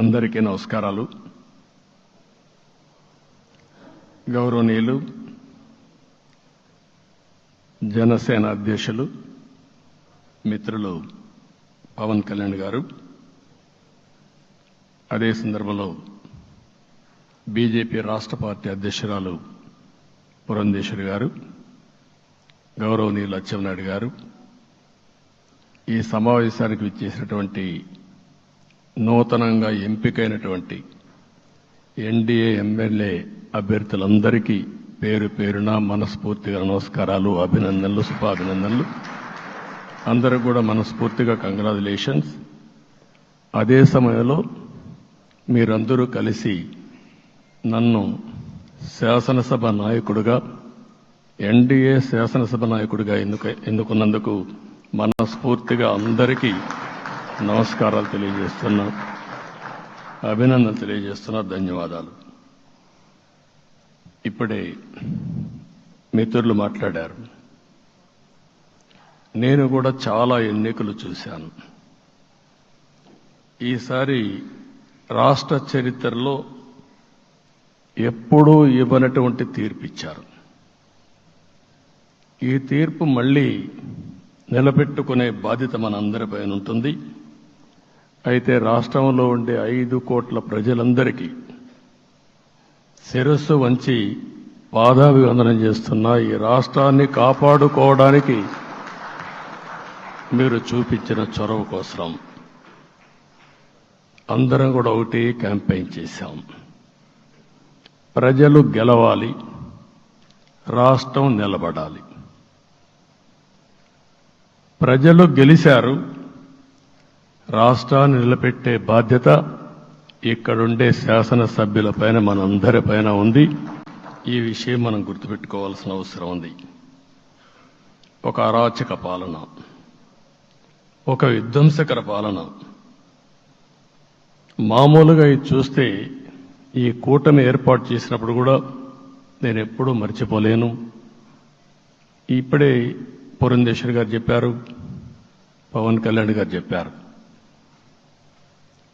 అందరికీ నమస్కారాలు. గౌరవనీయులు జనసేన అధ్యక్షులు మిత్రులు పవన్ కళ్యాణ్ గారు, అదే సందర్భంలో బీజేపీ రాష్ట్ర పార్టీ అధ్యక్షురాలు పురంధేశ్వరి గారు, గౌరవనీయులు అచ్చెన్నాయుడు గారు, ఈ సమావేశానికి విచ్చేసినటువంటి నూతనంగా ఎంపికైనటువంటి ఎన్డీఏ ఎమ్మెల్యే అభ్యర్థులందరికీ పేరు పేరున మనస్ఫూర్తిగా నమస్కారాలు, అభినందనలు, శుభాభినందనలు. అందరూ కూడా మనస్ఫూర్తిగా కంగ్రాచులేషన్స్. అదే సమయంలో మీరందరూ కలిసి నన్ను శాసనసభ నాయకుడిగా, ఎన్డీఏ శాసనసభ నాయకుడిగా ఎన్నుకున్నందుకు మనస్ఫూర్తిగా అందరికీ నమస్కారాలు తెలియజేస్తున్నా, అభినందనలు తెలియజేస్తున్నా, ధన్యవాదాలు. ఇప్పుడే మిత్రులు మాట్లాడారు. నేను కూడా చాలా ఎన్నికలు చూశాను. ఈసారి రాష్ట్ర చరిత్రలో ఎప్పుడూ ఇవ్వనటువంటి తీర్పు ఇచ్చారు. ఈ తీర్పు మళ్ళీ నిలబెట్టుకునే బాధ్యత మనందరిపైన ఉంటుంది. అయితే రాష్ట్రంలో ఉండే 5 కోట్ల ప్రజలందరికీ శిరస్సు వంచి పాదాభివందనం చేస్తున్నా. ఈ రాష్ట్రాన్ని కాపాడుకోవడానికి మీరు చూపించిన చొరవ కోసం అందరం కూడా ఒకటి క్యాంపెయిన్ చేశాం. ప్రజలు గెలవాలి, రాష్ట్రం నిలబడాలి. ప్రజలు గెలిచారు. రాష్ట్రాన్ని నిలబెట్టే బాధ్యత ఇక్కడుండే శాసనసభ్యులపైన, మనందరిపైన ఉంది. ఈ విషయం మనం గుర్తుపెట్టుకోవాల్సిన అవసరం ఉంది. ఒక అరాచక పాలన, ఒక విధ్వంసకర పాలన. మామూలుగా ఇది చూస్తే ఈ కూటమి ఏర్పాటు చేసినప్పుడు కూడా నేను ఎప్పుడూ మర్చిపోలేను. ఇప్పుడే పురంధేశ్వరి గారు చెప్పారు, పవన్ కళ్యాణ్ గారు చెప్పారు.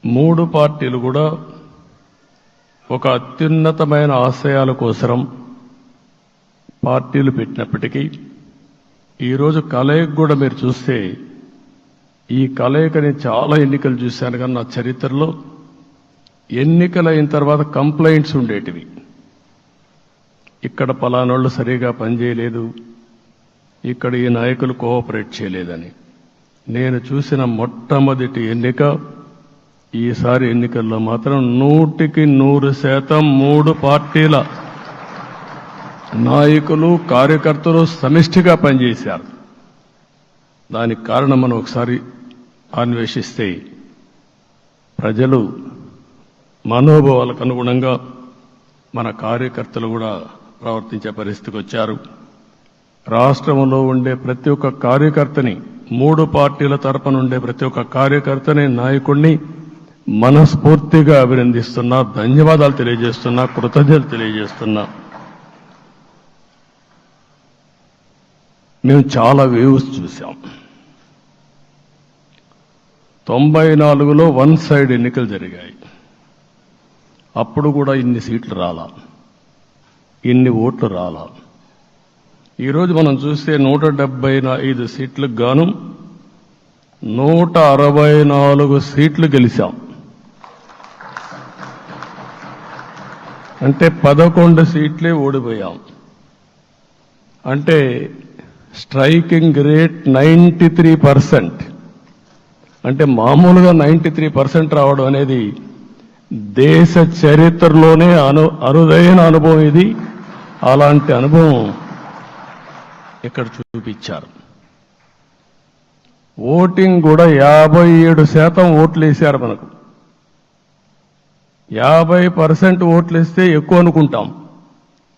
3 పార్టీలు కూడా ఒక అత్యున్నతమైన ఆశయాల కోసం పార్టీలు పెట్టినప్పటికీ ఈరోజు కలయిక కూడా మీరు చూస్తే, ఈ కలయికని చాలా ఎన్నికలు చూశాను కానీ నా చరిత్రలో ఎన్నికలు అయిన తర్వాత కంప్లైంట్స్ ఉండేటివి. ఇక్కడ పలానోళ్ళు సరిగా పనిచేయలేదు, ఇక్కడ ఈ నాయకులు కోఆపరేట్ చేయలేదని. నేను చూసిన మొట్టమొదటి ఎన్నిక, ఈసారి ఎన్నికల్లో మాత్రం 100% 3 పార్టీల నాయకులు, కార్యకర్తలు సమిష్టిగా పనిచేశారు. దానికి కారణం మనం ఒకసారి అన్వేషిస్తే, ప్రజలు మనోభావాలకు అనుగుణంగా మన కార్యకర్తలు కూడా ప్రవర్తించే పరిస్థితికి వచ్చారు. రాష్ట్రంలో ఉండే ప్రతి ఒక్క కార్యకర్తని, 3 పార్టీల తరపున ఉండే ప్రతి ఒక్క కార్యకర్తని, నాయకుడిని మనస్ఫూర్తిగా అభినందిస్తున్నా, ధన్యవాదాలు తెలియజేస్తున్నా, కృతజ్ఞతలు తెలియజేస్తున్నా. మేము చాలా వేవ్స్ చూశాం. 94లో 1 సైడ్ ఎన్నికలు జరిగాయి. అప్పుడు కూడా ఇన్ని సీట్లు రాలా, ఇన్ని ఓట్లు రాలా. ఈరోజు మనం చూస్తే 175 సీట్లకు గాను 164 సీట్లు గెలిచాం. అంటే 11 సీట్లే ఓడిపోయాం. అంటే స్ట్రైకింగ్ రేట్ 93%. అంటే మామూలుగా 93% రావడం అనేది దేశ చరిత్రలోనే అరుదైన అనుభవం ఇది. అలాంటి అనుభవం ఇక్కడ చూపించారు. ఓటింగ్ కూడా 57% ఓట్లు వేశారు. మనకు 50% ఓట్లు వేస్తే ఎక్కువ అనుకుంటాం.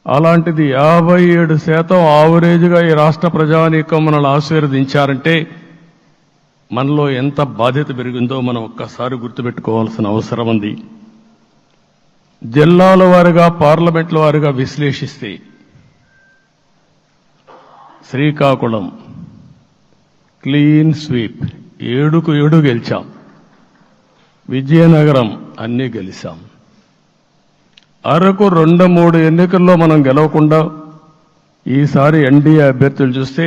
అలాంటిది 57% ఆవరేజ్గా ఈ రాష్ట్ర ప్రజానీకం మనల్ని ఆశీర్వదించారంటే మనలో ఎంత బాధ్యత పెరిగిందో మనం ఒక్కసారి గుర్తుపెట్టుకోవాల్సిన అవసరం ఉంది. జిల్లాల వారీగా, పార్లమెంట్ల వారీగా విశ్లేషిస్తే శ్రీకాకుళం క్లీన్ స్వీప్, 7కు 7 గెలిచాం. విజయనగరం అన్నీ గెలిచాం. అరకు 2-3 ఎన్నికల్లో మనం గెలవకుండా ఈసారి ఎన్డీఏ అభ్యర్థులు చూస్తే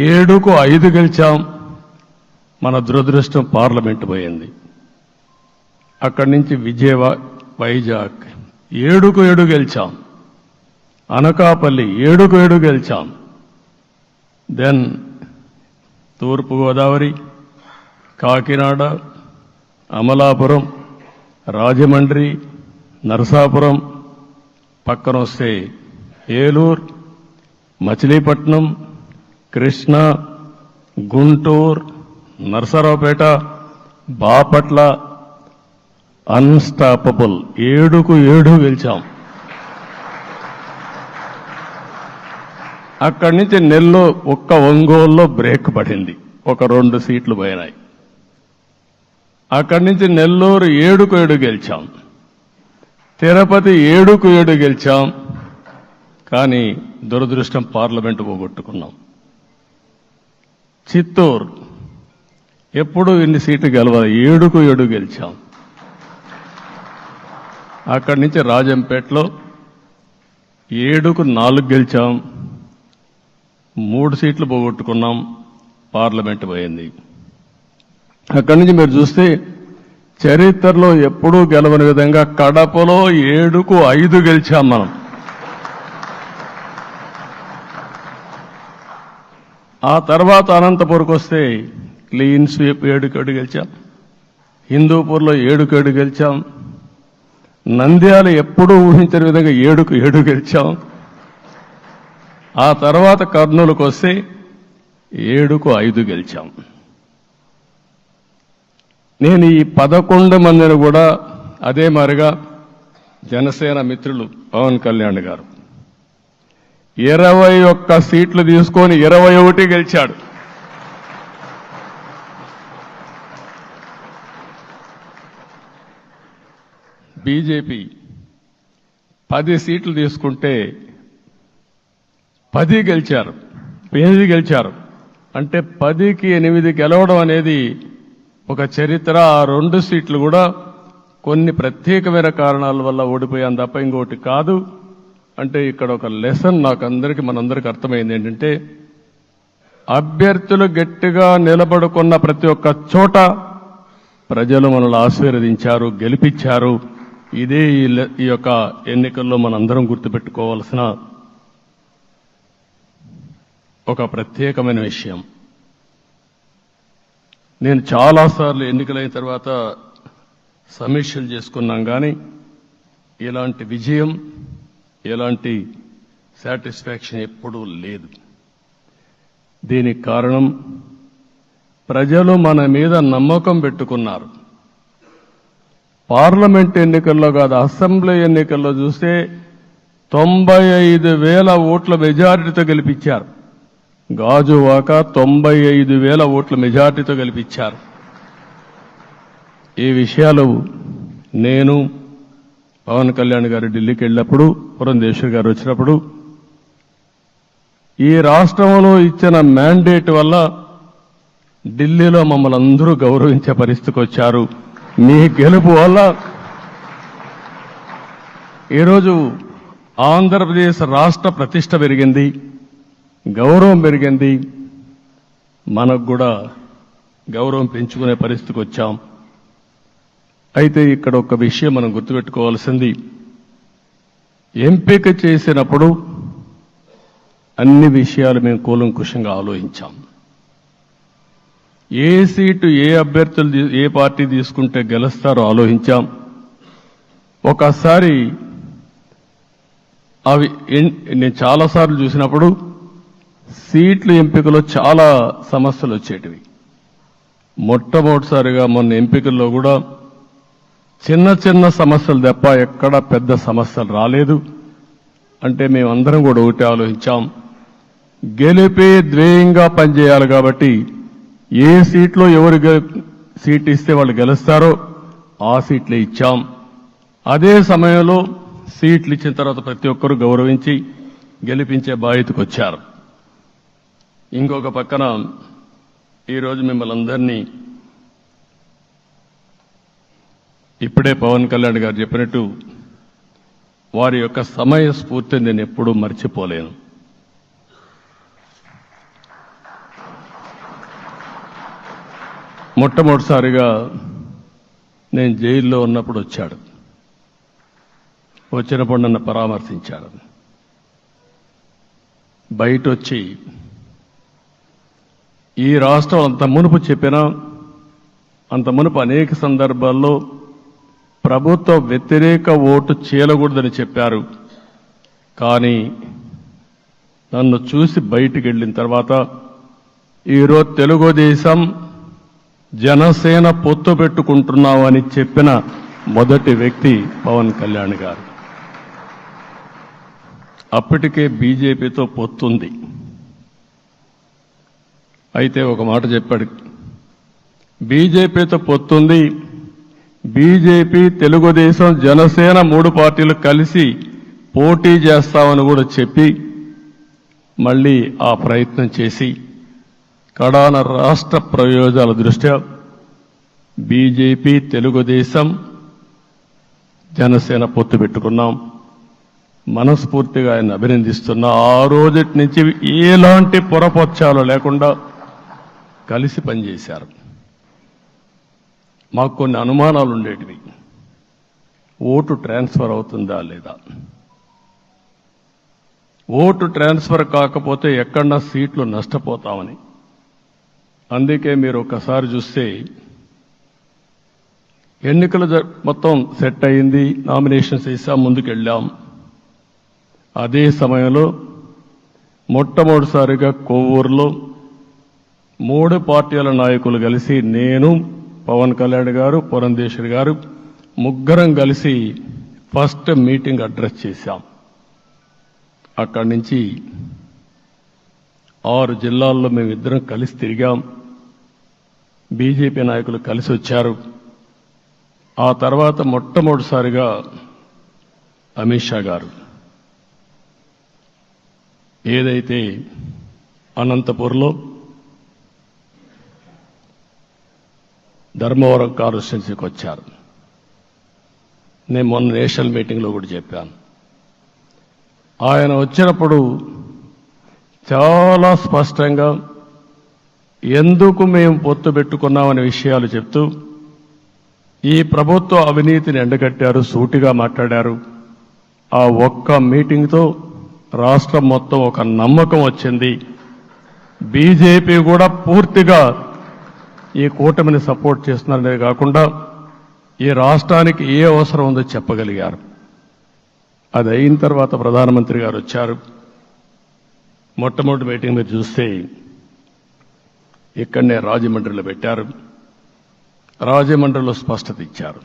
7కు 5 గెలిచాం. మన దురదృష్టం పార్లమెంటు పోయింది. అక్కడి నుంచి వైజాగ్ 7కు 7 గెలిచాం. అనకాపల్లి 7కు 7 గెలిచాం. దెన్ తూర్పుగోదావరి, కాకినాడ, అమలాపురం, రాజమండ్రి, నరసాపురం, పక్కన వస్తే ఏలూరు, మచిలీపట్నం, కృష్ణా, గుంటూరు, నరసరావుపేట, బాపట్ల అన్స్టాపబుల్ 7కు 7 గెలిచాం. అక్కడి నుంచి ఒంగోలులో బ్రేక్ పడింది, ఒక 2 సీట్లు పోయినాయి. అక్కడి నుంచి నెల్లూరు 7కు 7 గెలిచాం. తిరుపతి 7కు 7 గెలిచాం. కానీ దురదృష్టం పార్లమెంటు పోగొట్టుకున్నాం. చిత్తూరు ఎప్పుడూ ఇన్ని సీట్లు గెలవాలి, 7కు 7 గెలిచాం. అక్కడి నుంచి రాజంపేటలో 7కు 4 గెలిచాం. 3 సీట్లు పోగొట్టుకున్నాం, పార్లమెంటు పోయింది. అక్కడి నుంచి మీరు చూస్తే చరిత్రలో ఎప్పుడూ గెలవని విధంగా కడపలో 7కు 5 గెలిచాం మనం. ఆ తర్వాత అనంతపురకు వస్తే క్లీన్ స్వీప్ 7కు 7 గెలిచాం. హిందూపూర్లో 7కు 7 గెలిచాం. నంద్యాల ఎప్పుడూ ఊహించని విధంగా 7కు 7 గెలిచాం. ఆ తర్వాత కర్నూలుకు వస్తే 7కు 5 గెలిచాం. నేను ఈ 11 మందిని కూడా అదే మారిగా జనసేన మిత్రులు పవన్ కళ్యాణ్ గారు 21 సీట్లు తీసుకొని 21 గెలిచాడు. బీజేపీ 10 సీట్లు తీసుకుంటే 10 గెలిచారు, 8 గెలిచారు. అంటే 10కి 8 గెలవడం అనేది ఒక చరిత్ర. ఆ 2 సీట్లు కూడా కొన్ని ప్రత్యేకమైన కారణాల వల్ల ఓడిపోయాం తప్ప ఇంకోటి కాదు. అంటే ఇక్కడ ఒక లెసన్ మనందరికీ అర్థమైంది ఏంటంటే, అభ్యర్థులు గట్టిగా నిలబడుకున్న ప్రతి ఒక్క చోట ప్రజలు మనల్ని ఆశీర్వదించారు, గెలిపించారు. ఇదే ఈ యొక్క ఎన్నికల్లో మనందరం గుర్తుపెట్టుకోవాల్సిన ఒక ప్రత్యేకమైన విషయం. నేను చాలాసార్లు ఎన్నికలైన తర్వాత సమీక్షలు చేసుకున్నాం, కానీ ఇలాంటి విజయం, ఎలాంటి సాటిస్ఫాక్షన్ ఎప్పుడూ లేదు. దీనికి కారణం ప్రజలు మన మీద నమ్మకం పెట్టుకున్నారు. పార్లమెంట్ ఎన్నికల్లో కాదు, అసెంబ్లీ ఎన్నికల్లో చూస్తే 95,000 ఓట్ల మెజారిటీతో గెలిపించారు. గాజువాక 95,000 ఓట్ల మెజారిటీతో గెలిపించారు. ఈ విషయాలు నేను పవన్ కళ్యాణ్ గారు ఢిల్లీకి వెళ్ళినప్పుడు, పురంధేశ్వర్ గారు వచ్చినప్పుడు, ఈ రాష్ట్రంలో ఇచ్చిన మ్యాండేట్ వల్ల ఢిల్లీలో మమ్మల్ని అందరూ గౌరవించే పరిస్థితికి వచ్చారు. మీ గెలుపు వల్ల ఈరోజు ఆంధ్రప్రదేశ్ రాష్ట్ర ప్రతిష్ట పెరిగింది, గౌరవం పెరిగింది. మనకు కూడా గౌరవం పెంచుకునే పరిస్థితికి వచ్చాం. అయితే ఇక్కడ ఒక విషయం మనం గుర్తుపెట్టుకోవాల్సింది, ఎంపిక చేసినప్పుడు అన్ని విషయాలు మేము కూలంకుషంగా ఆలోచించాం. ఏ సీటు ఏ అభ్యర్థులు ఏ పార్టీ తీసుకుంటే గెలుస్తారో ఆలోచించాం. ఒకసారి అవి నేను చాలాసార్లు చూసినప్పుడు సీట్ల ఎంపికలో చాలా సమస్యలు వచ్చేటివి. మొట్టమొదటిసారిగా మొన్న ఎంపికల్లో కూడా చిన్న చిన్న సమస్యలు తప్ప ఎక్కడ పెద్ద సమస్యలు రాలేదు. అంటే మేమందరం కూడా ఒకటి ఆలోచించాం, గెలిపే ధ్యేయంగా పనిచేయాలి. కాబట్టి ఏ సీట్లో ఎవరు సీట్ ఇస్తే వాళ్ళు గెలుస్తారో ఆ సీట్లే ఇచ్చాం. అదే సమయంలో సీట్లు ఇచ్చిన తర్వాత ప్రతి ఒక్కరూ గౌరవించి గెలిపించే బాధ్యతకు వచ్చారు. ఇంకొక పక్కన ఈరోజు మిమ్మల్ని అందరినీ ఇప్పుడే పవన్ కళ్యాణ్ గారు చెప్పినట్టు వారి యొక్క సమయ స్ఫూర్తిని నేను ఎప్పుడూ మర్చిపోలేను. మొట్టమొదటిసారిగా నేను జైల్లో ఉన్నప్పుడు వచ్చాడు. వచ్చినప్పుడు నన్ను పరామర్శించాడు. బయట వచ్చి ఈ రాష్ట్రం అంత మునుపు చెప్పినా, అంత మునుపు అనేక సందర్భాల్లో ప్రభుత్వ వ్యతిరేక ఓటు చేయకూడదని చెప్పారు. కానీ నన్ను చూసి బయటికి వెళ్ళిన తర్వాత ఈరోజు తెలుగుదేశం జనసేన పొత్తు పెట్టుకుంటున్నామని చెప్పిన మొదటి వ్యక్తి పవన్ కళ్యాణ్ గారు. అప్పటికే బీజేపీతో పొత్తుంది. అయితే ఒక మాట చెప్పాడు, బీజేపీతో పొత్తుంది, బీజేపీ, తెలుగుదేశం, జనసేన 3 పార్టీలు కలిసి పోటీ చేస్తామని కూడా చెప్పి మళ్ళీ ఆ ప్రయత్నం చేసి కడాన రాష్ట్ర ప్రయోజనాల దృష్ట్యా బీజేపీ, తెలుగుదేశం, జనసేన పొత్తు పెట్టుకున్నాం. మనస్ఫూర్తిగా ఆయన అభినందిస్తున్నా. ఆ రోజటి నుంచి ఎలాంటి పొరపక్షాలు లేకుండా కలిసి పనిచేశారు. మాకు కొన్ని అనుమానాలు ఉండేటివి. ఓటు ట్రాన్స్ఫర్ అవుతుందా లేదా, ఓటు ట్రాన్స్ఫర్ కాకపోతే ఎక్కడన్నా సీట్లు నష్టపోతామని. అందుకే మీరు ఒకసారి చూస్తే ఎన్నికలు మొత్తం సెట్ అయింది, నామినేషన్స్ వేసాం, ముందుకెళ్ళాం. అదే సమయంలో మొట్టమొదటిసారిగా కొవ్వూరులో 3 పార్టీల నాయకులు కలిసి, నేను, పవన్ కళ్యాణ్ గారు, పురంధేశ్వరి గారు, ముగ్గురం కలిసి ఫస్ట్ మీటింగ్ అడ్రస్ చేశాం. అక్కడి నుంచి 6 జిల్లాల్లో మేమిద్దరం కలిసి తిరిగాం. బీజేపీ నాయకులు కలిసి వచ్చారు. ఆ తర్వాత మొట్టమొదటిసారిగా అమిత్ షా గారు ఏదైతే అనంతపూర్లో ధర్మవరం కాన్స్టిట్యున్సీకి వచ్చారు. నేను మొన్న నేషనల్ మీటింగ్లో కూడా చెప్పాను. ఆయన వచ్చినప్పుడు చాలా స్పష్టంగా ఎందుకు మేము పొత్తు పెట్టుకున్నామనే విషయాలు చెప్తూ ఈ ప్రభుత్వ అవినీతిని ఎండగట్టారు, సూటిగా మాట్లాడారు. ఆ ఒక్క మీటింగ్తో రాష్ట్రం మొత్తం ఒక నమ్మకం వచ్చింది. బీజేపీ కూడా పూర్తిగా ఈ కూటమిని సపోర్ట్ చేస్తున్నారనే కాకుండా ఈ రాష్ట్రానికి ఏ అవసరం ఉందో చెప్పగలిగారు. అది అయిన తర్వాత ప్రధానమంత్రి గారు వచ్చారు. మొట్టమొదటి మీటింగ్ మీరు చూస్తే ఇక్కడనే రాజమండ్రిలో పెట్టారు. రాజమండ్రిలో స్పష్టత ఇచ్చారు.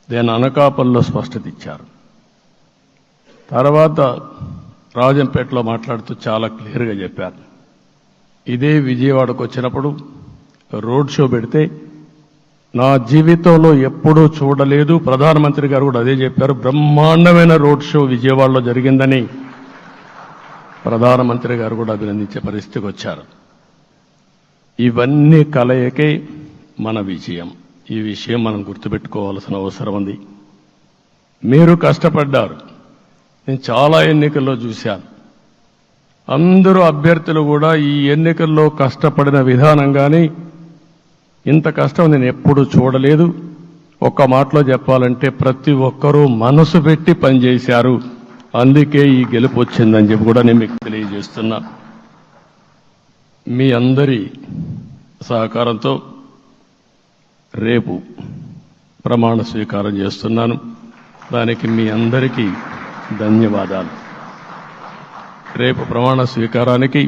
దేని అనకాపల్లిలో స్పష్టత ఇచ్చారు. తర్వాత రాజంపేటలో మాట్లాడుతూ చాలా క్లియర్గా చెప్పారు. ఇదే విజయవాడకు వచ్చినప్పుడు రోడ్ షో పెడితే నా జీవితంలో ఎప్పుడూ చూడలేదు, ప్రధానమంత్రి గారు కూడా అదే చెప్పారు, బ్రహ్మాండమైన రోడ్ షో విజయవాడలో జరిగిందని ప్రధానమంత్రి గారు కూడా అభినందించే పరిస్థితికి వచ్చారు. ఇవన్నీ కలయికే మన విజయం. ఈ విషయం మనం గుర్తుపెట్టుకోవాల్సిన అవసరం ఉంది. మీరు కష్టపడ్డారు. నేను చాలా ఎన్నికల్లో చూశాను. అందరూ అభ్యర్థులు కూడా ఈ ఎన్నికల్లో కష్టపడిన విధానం కానీ ఇంత కష్టం నేను ఎప్పుడూ చూడలేదు. ఒక్క మాటలో చెప్పాలంటే ప్రతి ఒక్కరూ మనసు పెట్టి పనిచేశారు. అందుకే ఈ గెలుపు వచ్చిందని చెప్పి కూడా నేను మీకు తెలియజేస్తున్నా. మీ అందరి సహకారంతో రేపు ప్రమాణ స్వీకారం చేస్తున్నాను. దానికి మీ అందరికీ ధన్యవాదాలు. రేపు ప్రమాణ స్వీకారానికి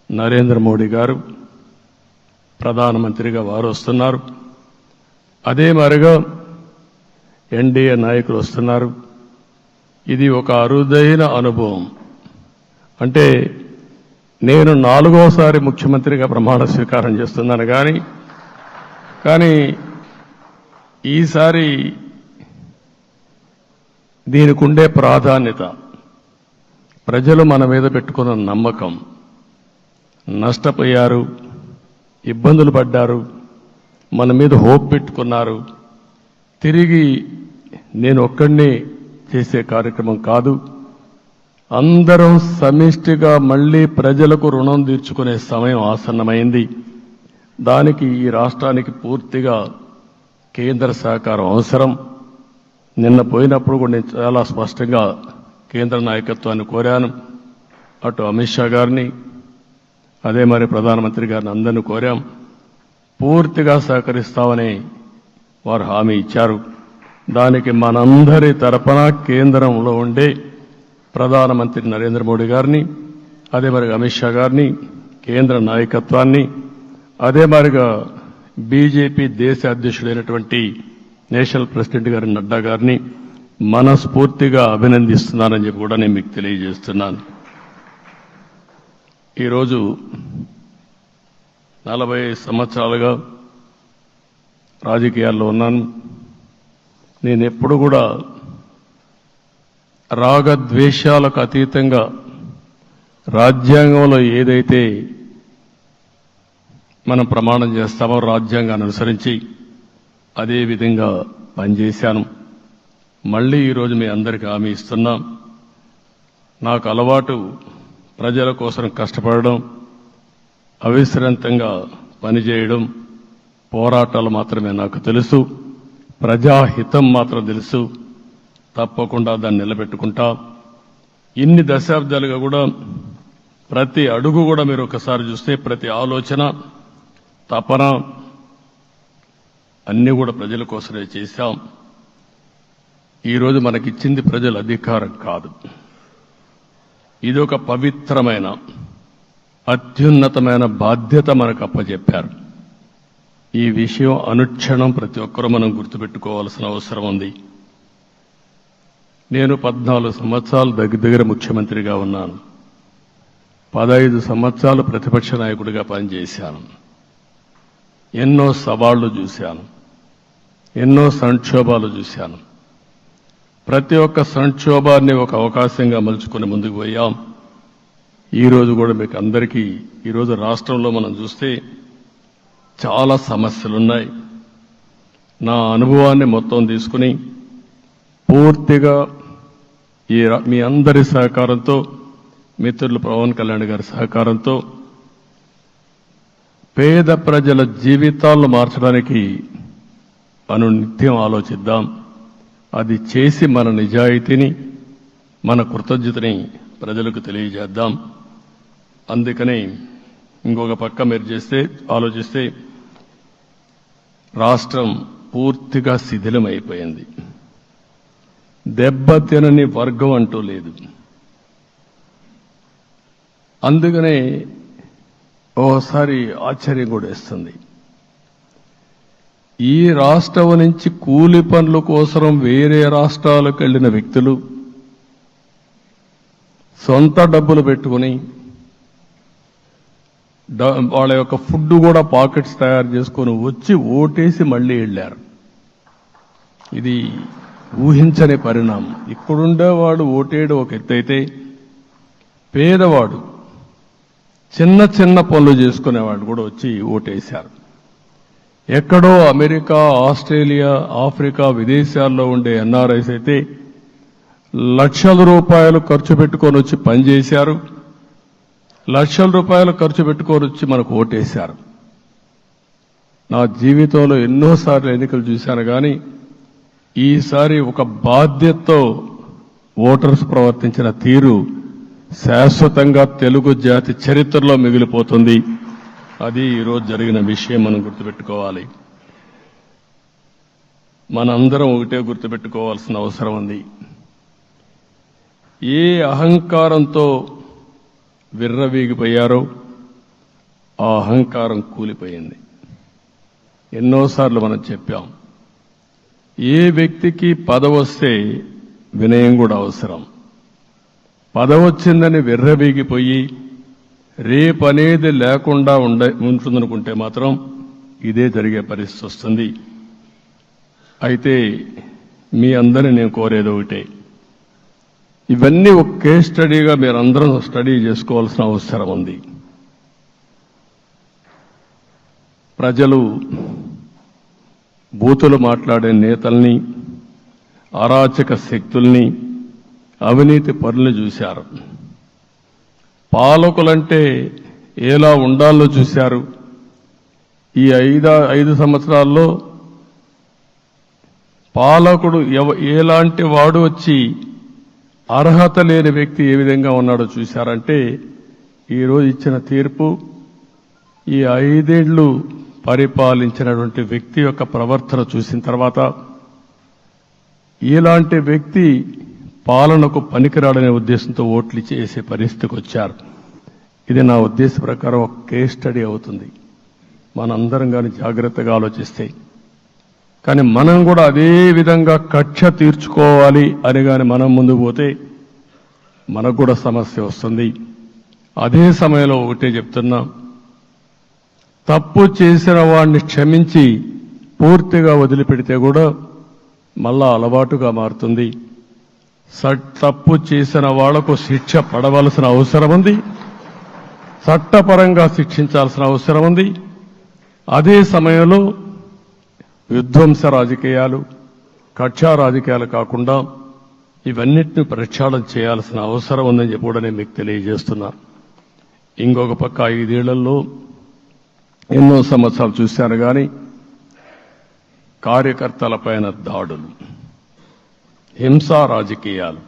నరేంద్ర మోడీ గారు ప్రధానమంత్రిగా వారు వస్తున్నారు. అదే మరిగా ఎన్డీఏ నాయకులు వస్తున్నారు. ఇది ఒక అరుదైన అనుభవం. అంటే నేను 4వసారి ముఖ్యమంత్రిగా ప్రమాణ స్వీకారం చేస్తున్నాను. కానీ ఈసారి దీనికి ఉండే ప్రాధాన్యత, ప్రజలు మన మీద పెట్టుకున్న నమ్మకం, నష్టపోయారు, ఇబ్బందులు పడ్డారు, మన మీద హోప్ పెట్టుకున్నారు. తిరిగి నేను ఒక్కడినే చేసే కార్యక్రమం కాదు. అందరం సమిష్టిగా మళ్లీ ప్రజలకు రుణం తీర్చుకునే సమయం ఆసన్నమైంది. దానికి ఈ రాష్ట్రానికి పూర్తిగా కేంద్ర సహకారం అవసరం. నిన్న పోయినప్పుడు కూడా నేను చాలా స్పష్టంగా కేంద్ర నాయకత్వాన్ని కోరాను. అటు అమిత్ షా గారిని, అదే మరి ప్రధానమంత్రి గారిని అందరినీ కోరాం. పూర్తిగా సహకరిస్తామని వారు హామీ ఇచ్చారు. దానికి మనందరి తరపున కేంద్రంలో ఉండే ప్రధానమంత్రి నరేంద్ర మోడీ గారిని, అదే మరి అమిత్ షా గారిని, కేంద్ర నాయకత్వాన్ని, అదే మరిగా బీజేపీ దేశ అధ్యక్షుడైనటువంటి నేషనల్ ప్రెసిడెంట్ గారి నడ్డా గారిని మనస్ఫూర్తిగా అభినందిస్తున్నానని చెప్పి కూడా నేను మీకు తెలియజేస్తున్నాను. ఈరోజు 40 సంవత్సరాలుగా రాజకీయాల్లో ఉన్నాను. నేను ఎప్పుడు కూడా రాగద్వేషాలకు అతీతంగా రాజ్యాంగంలో ఏదైతే మనం ప్రమాణం చేస్తామో రాజ్యాంగాన్ని అనుసరించి అదే విధంగా పనిచేశాను. మళ్ళీ ఈరోజు మీ అందరికీ హామీ ఇస్తున్నా. నాకు అలవాటు ప్రజల కోసం కష్టపడడం, అవిశ్రాంతంగా పనిచేయడం, పోరాటాలు మాత్రమే నాకు తెలుసు. ప్రజాహితం మాత్రం తెలుసు. తప్పకుండా దాన్ని నిలబెట్టుకుంటా. ఇన్ని దశాబ్దాలుగా కూడా ప్రతి అడుగు కూడా మీరు ఒకసారి చూస్తే ప్రతి ఆలోచన, తపన అన్నీ కూడా ప్రజల కోసమే చేశాం. ఈరోజు మనకిచ్చింది ప్రజల అధికారం కాదు. ఇది ఒక పవిత్రమైన అత్యున్నతమైన బాధ్యత మనకు అప్పచెప్పారు. ఈ విషయం అనుక్షణం ప్రతి ఒక్కరూ మనం గుర్తుపెట్టుకోవాల్సిన అవసరం ఉంది. నేను 14 సంవత్సరాలు దగ్గర ముఖ్యమంత్రిగా ఉన్నాను. 15 సంవత్సరాలు ప్రతిపక్ష నాయకుడిగా పనిచేశాను. ఎన్నో సవాళ్లు చూశాను, ఎన్నో సంక్షోభాలు చూశాను. ప్రతి ఒక్క సంక్షోభాన్ని ఒక అవకాశంగా మలుచుకుని ముందుకు పోయాం. ఈరోజు కూడా మీకు అందరికీ ఈరోజు రాష్ట్రంలో మనం చూస్తే చాలా సమస్యలున్నాయి. నా అనుభవాన్ని మొత్తం తీసుకుని పూర్తిగా మీ అందరి సహకారంతో, మిత్రులు పవన్ కళ్యాణ్ గారి సహకారంతో పేద ప్రజల జీవితాలను మార్చడానికి మనం నిత్యం ఆలోచిద్దాం. అది చేసి మన నిజాయితీని, మన కృతజ్ఞతని ప్రజలకు తెలియజేద్దాం. అందుకని ఇంకొక పక్క మీరు ఆలోచిస్తే రాష్ట్రం పూర్తిగా శిథిలమైపోయింది. దెబ్బతినని వర్గం అంటూ లేదు. అందుకనే ఓసారి ఆశ్చర్యం కూడా వేస్తుంది. ఈ రాష్ట్రం నుంచి కూలి పనుల కోసం వేరే రాష్ట్రాలకు వెళ్లిన వ్యక్తులు సొంత డబ్బులు పెట్టుకుని వాళ్ళ యొక్క ఫుడ్ కూడా పాకెట్స్ తయారు చేసుకొని వచ్చి ఓటేసి మళ్లీ వెళ్లారు. ఇది ఊహించని పరిణామం. ఇక్కడుండేవాడు ఓటేయడం ఒక ఎత్తైతే, పేదవాడు చిన్న చిన్న పనులు చేసుకునేవాడు కూడా వచ్చి ఓటేశారు. ఎక్కడో అమెరికా, ఆస్ట్రేలియా, ఆఫ్రికా విదేశాల్లో ఉండే ఎన్ఆర్ఐస్ అయితే లక్షల రూపాయలు ఖర్చు పెట్టుకొని వచ్చి పనిచేశారు. లక్షల రూపాయలు ఖర్చు పెట్టుకొని వచ్చి మనకు ఓటేశారు. నా జీవితంలో ఎన్నోసార్లు ఎన్నికలు చూశాను, కానీ ఈసారి ఒక బాధ్యతతో ఓటర్స్ ప్రవర్తించిన తీరు శాశ్వతంగా తెలుగు జాతి చరిత్రలో మిగిలిపోతుంది. అది ఈరోజు జరిగిన విషయం మనం గుర్తుపెట్టుకోవాలి. మనందరం ఒకటే గుర్తుపెట్టుకోవాల్సిన అవసరం ఉంది. ఏ అహంకారంతో విర్రవీగిపోయారో ఆ అహంకారం కూలిపోయింది. ఎన్నోసార్లు మనం చెప్పాం, ఏ వ్యక్తికి పదవొస్తే వినయం కూడా అవసరం. పదవొచ్చిందని విర్రవీగిపోయి రేపనేది లేకుండా ఉంటుందనుకుంటే మాత్రం ఇదే జరిగే పరిస్థితి వస్తుంది. అయితే మీ అందరినీ నేను కోరేది ఒకటే, ఇవన్నీ ఒక కేస్ స్టడీగా మీరందరూ స్టడీ చేసుకోవాల్సిన అవసరం ఉంది. ప్రజలు బూతులు మాట్లాడే నేతల్ని, అరాచక శక్తుల్ని, అవినీతి పరుల్ని చూశారు. పాలకులంటే ఎలా ఉండాలో చూశారు. ఈ 5 సంవత్సరాల్లో పాలకుడు ఎలాంటి వాడు వచ్చి అర్హత లేని వ్యక్తి ఏ విధంగా ఉన్నాడో చూశారంటే, ఈరోజు ఇచ్చిన తీర్పు ఈ 5 ఏళ్లు పరిపాలించినటువంటి వ్యక్తి యొక్క ప్రవర్తన చూసిన తర్వాత ఇలాంటి వ్యక్తి పాలనకు పనికిరాడనే ఉద్దేశంతో ఓట్లు చేసే పరిస్థితికి వచ్చారు. ఇది నా ఉద్దేశ ప్రకారం ఒక కేస్ స్టడీ అవుతుంది, మనందరం కానీ జాగ్రత్తగా ఆలోచిస్తే. కానీ మనం కూడా అదే విధంగా కక్ష తీర్చుకోవాలి అని కానీ మనం ముందుకు పోతే మనకు కూడా సమస్య వస్తుంది. అదే సమయంలో ఒకటే చెప్తున్నా, తప్పు చేసిన వాడిని క్షమించి పూర్తిగా వదిలిపెడితే కూడా మళ్ళా అలవాటుగా మారుతుంది. తప్పు చేసిన వాళ్లకు శిక్ష పడవలసిన అవసరం ఉంది, చట్టపరంగా శిక్షించాల్సిన అవసరం ఉంది. అదే సమయంలో విధ్వంస రాజకీయాలు, కక్షా రాజకీయాలు కాకుండా ఇవన్నిటిని ప్రక్షాళన చేయాల్సిన అవసరం ఉందని చెప్పి కూడా నేను మీకు తెలియజేస్తున్నా. ఇంకొక పక్క 5 ఏళ్లలో ఎన్నో సంవత్సరాలు చూశాను కానీ కార్యకర్తలపైన దాడులు, హింసా రాజకీయాలు,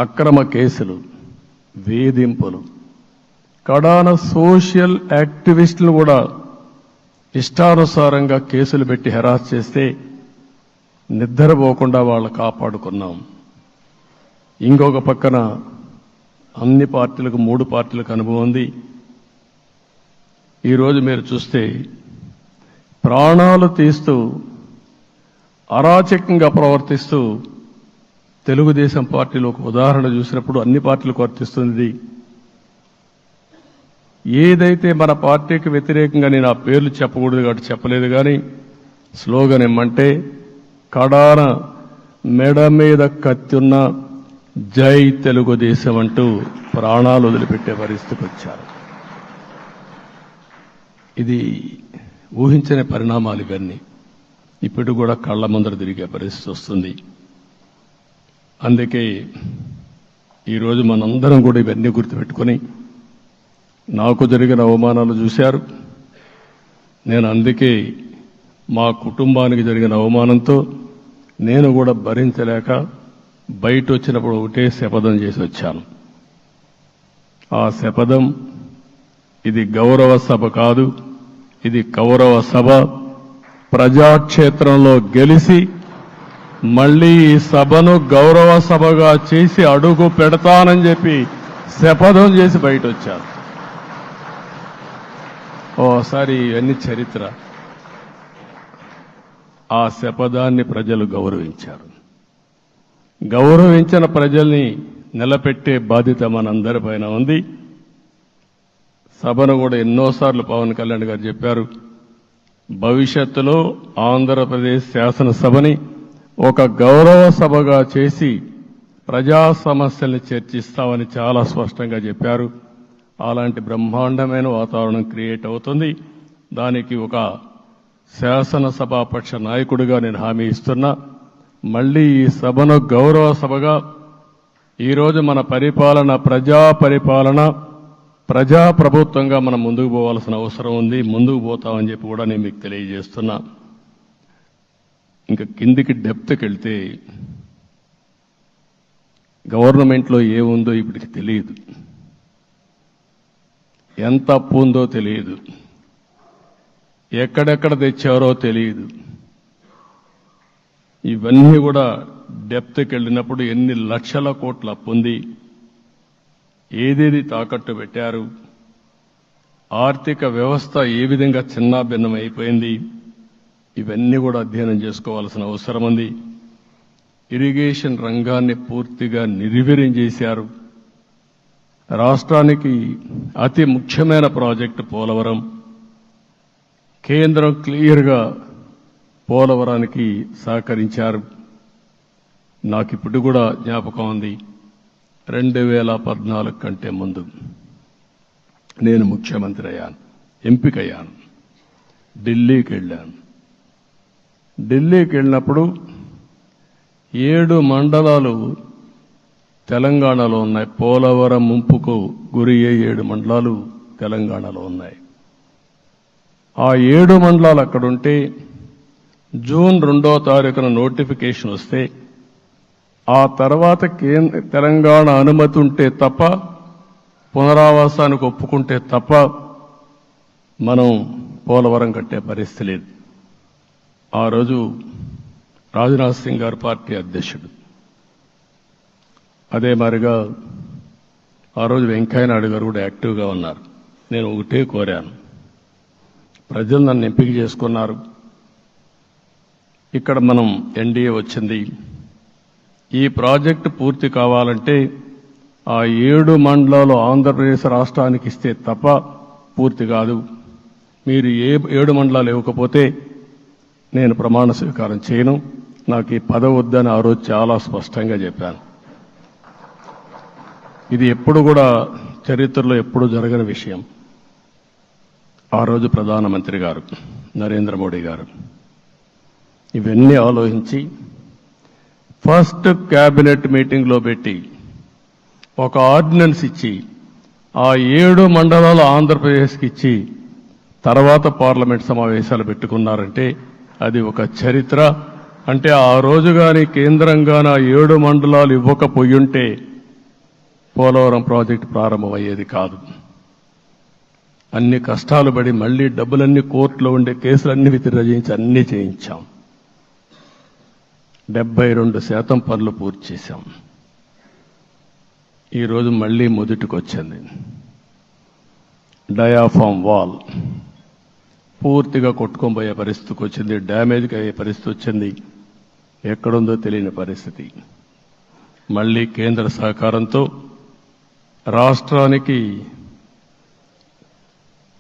అక్రమ కేసులు, వేధింపులు, కడాన సోషల్ యాక్టివిస్టులు కూడా ఇష్టానుసారంగా కేసులు పెట్టి హెరాస్ చేస్తే నిద్రపోకుండా వాళ్ళు కాపాడుకున్నాం. ఇంకొక పక్కన అన్ని పార్టీలకు 3 పార్టీలకు అనుభవం ఉంది. ఈరోజు మీరు చూస్తే ప్రాణాలు తీస్తూ అరాచకంగా ప్రవర్తిస్తూ తెలుగుదేశం పార్టీలో ఒక ఉదాహరణ చూసినప్పుడు అన్ని పార్టీలకు వర్తిస్తుంది. ఏదైతే మన పార్టీకి వ్యతిరేకంగా నేను ఆ పేర్లు చెప్పకూడదు కాబట్టి చెప్పలేదు, కానీ స్లోగన్ ఏమంటే కడాన మెడ మీద కత్తున్న జై తెలుగుదేశం అంటూ ప్రాణాలు వదిలిపెట్టే పరిస్థితికి వచ్చారు. ఇది ఊహించని పరిణామాలు ఇవన్నీ. ఇప్పుడు కూడా కళ్ల ముందర తిరిగే పరిస్థితి వస్తుంది. అందుకే ఈరోజు మనందరం కూడా ఇవన్నీ గుర్తుపెట్టుకొని, నాకు జరిగిన అవమానాలు చూశారు. నేను అందుకే మా కుటుంబానికి జరిగిన అవమానంతో నేను కూడా భరించలేక బయట వచ్చినప్పుడు ఒకటే శపథం చేసి వచ్చాను. ఆ శపథం, ఇది గౌరవ సభ కాదు, ఇది కౌరవ సభ. ప్రజాక్షేత్రంలో గెలిచి మళ్లీ ఈ సభను గౌరవ సభగా చేసి అడుగు పెడతానని చెప్పి శపథం చేసి బయట వచ్చాను. ఓసారి ఇవన్నీ చరిత్ర. ఆ శపథాన్ని ప్రజలు గౌరవించారు. గౌరవించిన ప్రజల్ని నిలబెట్టే బాధ్యత మనందరిపైన ఉంది. సభను కూడా ఎన్నోసార్లు పవన్ కళ్యాణ్ గారు చెప్పారు, భవిష్యత్తులో ఆంధ్రప్రదేశ్ శాసనసభని ఒక గౌరవ సభగా చేసి ప్రజా సమస్యల్ని చర్చిస్తామని చాలా స్పష్టంగా చెప్పారు. అలాంటి బ్రహ్మాండమైన వాతావరణం క్రియేట్ అవుతుంది. దానికి ఒక శాసనసభాపక్ష నాయకుడిగా నేను హామీ ఇస్తున్నా. మళ్లీ ఈ సభను గౌరవ సభగా, ఈరోజు మన పరిపాలన ప్రజా పరిపాలన, ప్రజా ప్రభుత్వంగా మనం ముందుకు పోవాల్సిన అవసరం ఉంది. ముందుకు పోతామని చెప్పి కూడా నేను మీకు తెలియజేస్తున్నా. ఇంకా కిందికి డెప్త్కి వెళ్తే గవర్నమెంట్లో ఏముందో ఇప్పటికి తెలియదు, ఎంత అప్పు ఉందో తెలియదు, ఎక్కడెక్కడ తెచ్చారో తెలియదు. ఇవన్నీ కూడా డెప్త్కి వెళ్ళినప్పుడు ఎన్ని లక్షల కోట్ల అప్పు ఉంది, ఏదేది తాకట్టు పెట్టారు, ఆర్థిక వ్యవస్థ ఏ విధంగా చిన్నాభిన్నం అయిపోయింది, ఇవన్నీ కూడా అధ్యయనం చేసుకోవాల్సిన అవసరం ఉంది. ఇరిగేషన్ రంగాన్ని పూర్తిగా నిర్వీర్యం చేశారు. రాష్ట్రానికి అతి ముఖ్యమైన ప్రాజెక్టు పోలవరం. కేంద్రం క్లియర్గా పోలవరానికి సహకరించారు. నాకు ఇప్పుడు కూడా జ్ఞాపకం ఉంది, 2014 కంటే ముందు నేను ముఖ్యమంత్రి అయ్యాను, ఎంపికయ్యాను, ఢిల్లీకి వెళ్ళాను, ఢిల్లీకి వెళ్ళినప్పుడు 7 మండలాలు తెలంగాణలో ఉన్నాయి. పోలవరం ముంపుకు గురి అయ్యే 7 మండలాలు తెలంగాణలో ఉన్నాయి. ఆ 7 మండలాలు అక్కడుంటే జూన్ 2వ తారీఖున నోటిఫికేషన్ వస్తే ఆ తర్వాత తెలంగాణ అనుమతి ఉంటే తప్ప, పునరావాసానికి ఒప్పుకుంటే తప్ప మనం పోలవరం కట్టే పరిస్థితి లేదు. ఆ రోజు రాజ్నాథ్ సింగ్ గారు పార్టీ అధ్యక్షుడు. అదే మాదిరిగా ఆ రోజు వెంకయ్యనాయుడు గారు కూడా యాక్టివ్గా ఉన్నారు. నేను ఒకటే కోరాను, ప్రజలు నన్ను ఎంపిక చేసుకున్నారు, ఇక్కడ మనం ఎన్డీఏ వచ్చింది, ఈ ప్రాజెక్టు పూర్తి కావాలంటే ఆ 7 మండలాలు ఆంధ్రప్రదేశ్ రాష్ట్రానికి ఇస్తే తప్ప పూర్తి కాదు. మీరు 7 మండలాలు ఇవ్వకపోతే నేను ప్రమాణ స్వీకారం చేయను, నాకు ఈ పదవి వద్దని ఆ రోజు చాలా స్పష్టంగా చెప్పాను. ఇది ఎప్పుడు కూడా చరిత్రలో ఎప్పుడు జరగని విషయం. ఆ రోజు ప్రధానమంత్రి గారు నరేంద్ర మోడీ గారు ఇవన్నీ ఆలోచించి ఫస్ట్ క్యాబినెట్ మీటింగ్లో పెట్టి ఒక ఆర్డినెన్స్ ఇచ్చి ఆ 7 మండలాలు ఆంధ్రప్రదేశ్కి ఇచ్చి తర్వాత పార్లమెంట్ సమావేశాలు పెట్టుకున్నారంటే అది ఒక చరిత్ర. అంటే ఆ రోజు కానీ కేంద్రంగాన 7 మండలాలు ఇవ్వకపోయుంటే పోలవరం ప్రాజెక్టు ప్రారంభమయ్యేది కాదు. అన్ని కష్టాలు పడి మళ్లీ డబ్బులన్నీ కోర్టులో ఉండే కేసులన్నీ విత్డ్రా చేయించి అన్నీ చేయించాం. 72% పనులు పూర్తి చేశాం. ఈరోజు మళ్లీ మొదటికొచ్చింది. డయాఫామ్ వాల్ పూర్తిగా కొట్టుకోబోయే పరిస్థితికి వచ్చింది, డ్యామేజ్కి అయ్యే పరిస్థితి వచ్చింది, ఎక్కడుందో తెలియని పరిస్థితి. మళ్లీ కేంద్ర సహకారంతో రాష్ట్రానికి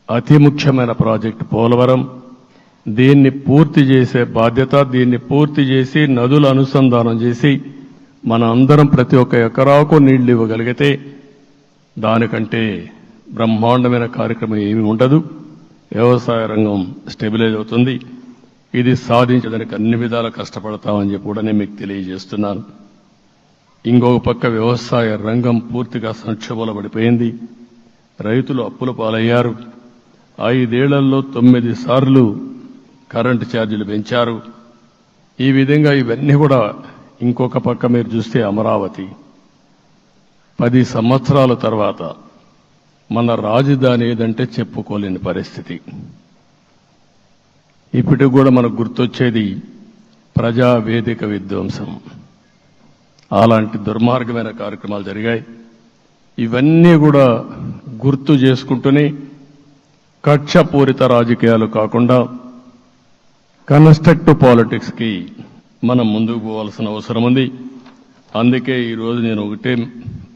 అతి ముఖ్యమైన ప్రాజెక్టు పోలవరం, దీన్ని పూర్తి చేసే బాధ్యత, దీన్ని పూర్తి చేసి నదుల అనుసంధానం చేసి మన అందరం ప్రతి ఒక్క ఎకరాకు నీళ్లు ఇవ్వగలిగితే దానికంటే బ్రహ్మాండమైన కార్యక్రమం ఏమీ ఉండదు. వ్యవసాయ రంగం స్టెబిలైజ్ అవుతుంది. ఇది సాధించడానికి అన్ని విధాలా కష్టపడతామని చెప్పి కూడా నేను మీకు తెలియజేస్తున్నాను. ఇంకొక పక్క వ్యవసాయ రంగం పూర్తిగా సంక్షోభంలో పడిపోయింది. రైతులు అప్పుల పాలయ్యారు. 5 ఏళ్లలో 9 సార్లు కరెంటు ఛార్జీలు పెంచారు. ఈ విధంగా ఇవన్నీ కూడా ఇంకొక పక్క మీరు చూస్తే అమరావతి 10 సంవత్సరాల తర్వాత మన రాజధాని ఏదంటే చెప్పుకోలేని పరిస్థితి. ఇప్పటికి కూడా మనకు గుర్తొచ్చేది ప్రజావేదిక విధ్వంసం. అలాంటి దుర్మార్గమైన కార్యక్రమాలు జరిగాయి. ఇవన్నీ కూడా గుర్తు చేసుకుంటూనే కక్షపూరిత రాజకీయాలు కాకుండా కన్స్ట్రక్టివ్ పాలిటిక్స్ కి మనం ముందుకు పోవాల్సిన అవసరం ఉంది. అందుకే ఈరోజు నేను ఒకటే